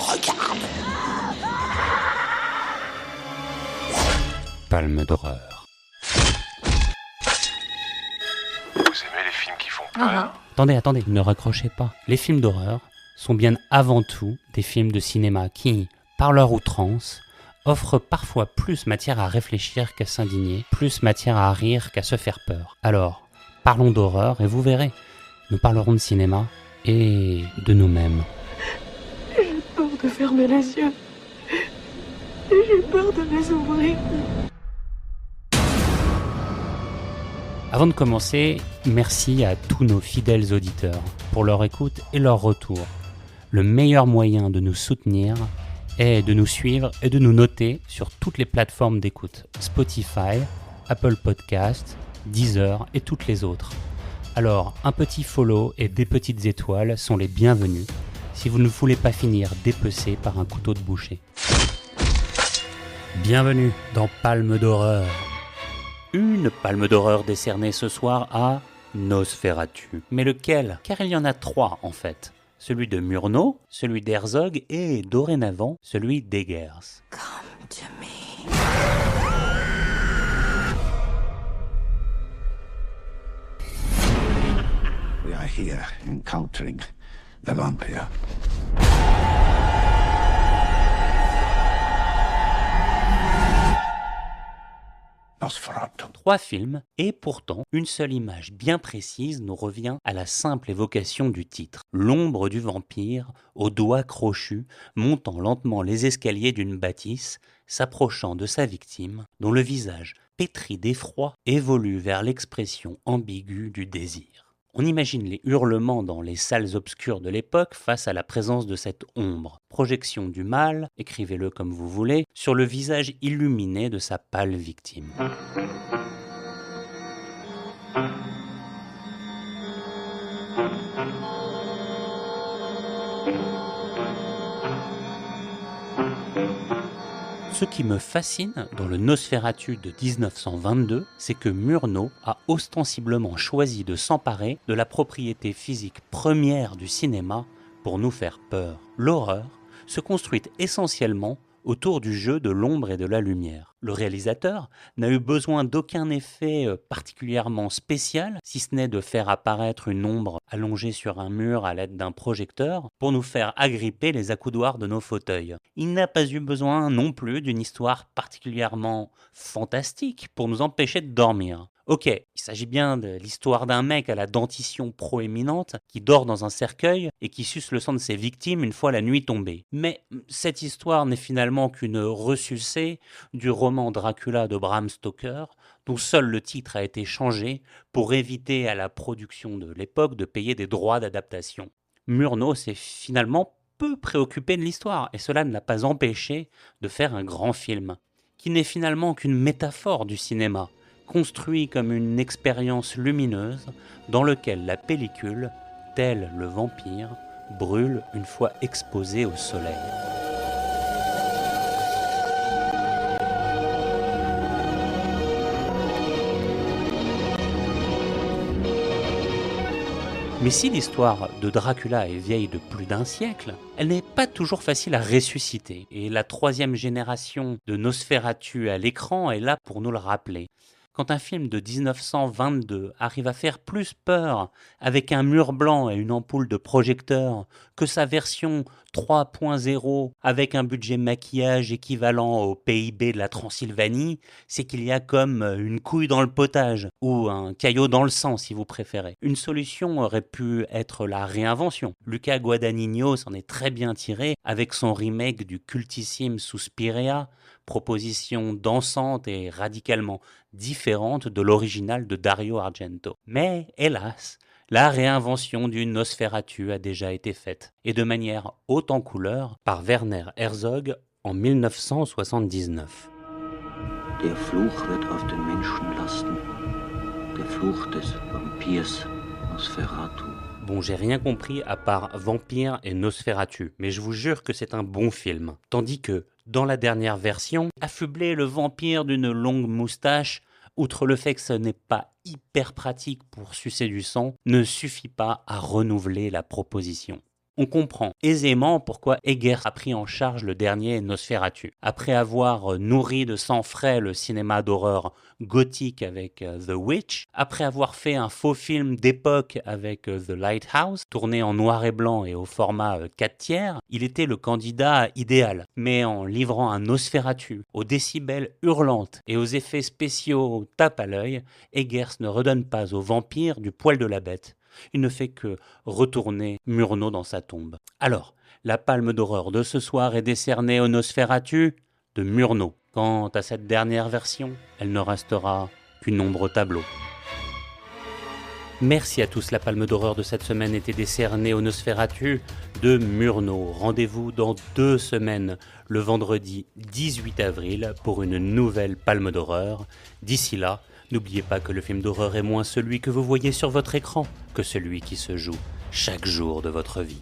Regarde. Palme d'horreur. Vous aimez les films qui font peur? Attendez, ne raccrochez pas. Les films d'horreur sont bien avant tout des films de cinéma qui, par leur outrance, offrent parfois plus matière à réfléchir qu'à s'indigner, plus matière à rire qu'à se faire peur. Alors, parlons d'horreur et vous verrez, nous parlerons de cinéma et de nous-mêmes. J'ai peur de fermer les yeux. Et j'ai peur de les ouvrir. Avant de commencer, merci à tous nos fidèles auditeurs pour leur écoute et leur retour. Le meilleur moyen de nous soutenir est de nous suivre et de nous noter sur toutes les plateformes d'écoute, Spotify, Apple Podcasts, Deezer et toutes les autres. Alors, un petit follow et des petites étoiles sont les bienvenus si vous ne voulez pas finir dépecé par un couteau de boucher. Bienvenue dans Palme d'horreur. Une palme d'horreur décernée ce soir à Nosferatu. Mais lequel? Car il y en a 3 en fait. Celui de Murnau, celui d'Herzog et dorénavant celui d'Eggers. Come to me. We are here encountering the vampire. Nosferatu. 3 films, et pourtant, une seule image bien précise nous revient à la simple évocation du titre. L'ombre du vampire, aux doigts crochus, montant lentement les escaliers d'une bâtisse, s'approchant de sa victime, dont le visage, pétri d'effroi, évolue vers l'expression ambiguë du désir. On imagine les hurlements dans les salles obscures de l'époque face à la présence de cette ombre. Projection du mal, écrivez-le comme vous voulez, sur le visage illuminé de sa pâle victime. Ce qui me fascine dans le Nosferatu de 1922, c'est que Murnau a ostensiblement choisi de s'emparer de la propriété physique première du cinéma pour nous faire peur. L'horreur se construit essentiellement autour du jeu de l'ombre et de la lumière. Le réalisateur n'a eu besoin d'aucun effet particulièrement spécial, si ce n'est de faire apparaître une ombre allongée sur un mur à l'aide d'un projecteur pour nous faire agripper les accoudoirs de nos fauteuils. Il n'a pas eu besoin non plus d'une histoire particulièrement fantastique pour nous empêcher de dormir. Ok, il s'agit bien de l'histoire d'un mec à la dentition proéminente qui dort dans un cercueil et qui suce le sang de ses victimes une fois la nuit tombée. Mais cette histoire n'est finalement qu'une ressucée du roman Dracula de Bram Stoker, dont seul le titre a été changé pour éviter à la production de l'époque de payer des droits d'adaptation. Murnau s'est finalement peu préoccupé de l'histoire, et cela ne l'a pas empêché de faire un grand film, qui n'est finalement qu'une métaphore du cinéma, construit comme une expérience lumineuse dans laquelle la pellicule, tel le vampire, brûle une fois exposée au soleil. Mais si l'histoire de Dracula est vieille de plus d'un siècle, elle n'est pas toujours facile à ressusciter, et la 3e génération de Nosferatu à l'écran est là pour nous le rappeler. Quand un film de 1922 arrive à faire plus peur avec un mur blanc et une ampoule de projecteur que sa version 3.0 avec un budget maquillage équivalent au PIB de la Transylvanie, c'est qu'il y a comme une couille dans le potage, ou un caillot dans le sang si vous préférez. Une solution aurait pu être la réinvention. Luca Guadagnino s'en est très bien tiré avec son remake du cultissime Suspiria, proposition dansante et radicalement différente de l'original de Dario Argento. Mais hélas, la réinvention du Nosferatu a déjà été faite, et de manière haute en couleur, par Werner Herzog en 1979. Der Fluch wird auf den Menschen lasten. Der Fluch des Vampirs Nosferatu. Bon, j'ai rien compris à part Vampire et Nosferatu, mais je vous jure que c'est un bon film. Tandis que, dans la dernière version, affubler le vampire d'une longue moustache, outre le fait que ce n'est pas hyper pratique pour sucer du sang, ne suffit pas à renouveler la proposition. On comprend aisément pourquoi Eggers a pris en charge le dernier Nosferatu. Après avoir nourri de sang frais le cinéma d'horreur gothique avec The Witch, après avoir fait un faux film d'époque avec The Lighthouse, tourné en noir et blanc et au format 4/3, il était le candidat idéal. Mais en livrant un Nosferatu aux décibels hurlantes et aux effets spéciaux tape à l'œil, Eggers ne redonne pas au vampire du poil de la bête. Il ne fait que retourner Murnau dans sa tombe. Alors, la palme d'horreur de ce soir est décernée au Nosferatu de Murnau. Quant à cette dernière version, elle ne restera qu'une ombre au tableau. Merci à tous, la palme d'horreur de cette semaine était décernée au Nosferatu de Murnau. Rendez-vous dans 2 semaines, le vendredi 18 avril, pour une nouvelle palme d'horreur. D'ici là, n'oubliez pas que le film d'horreur est moins celui que vous voyez sur votre écran que celui qui se joue chaque jour de votre vie.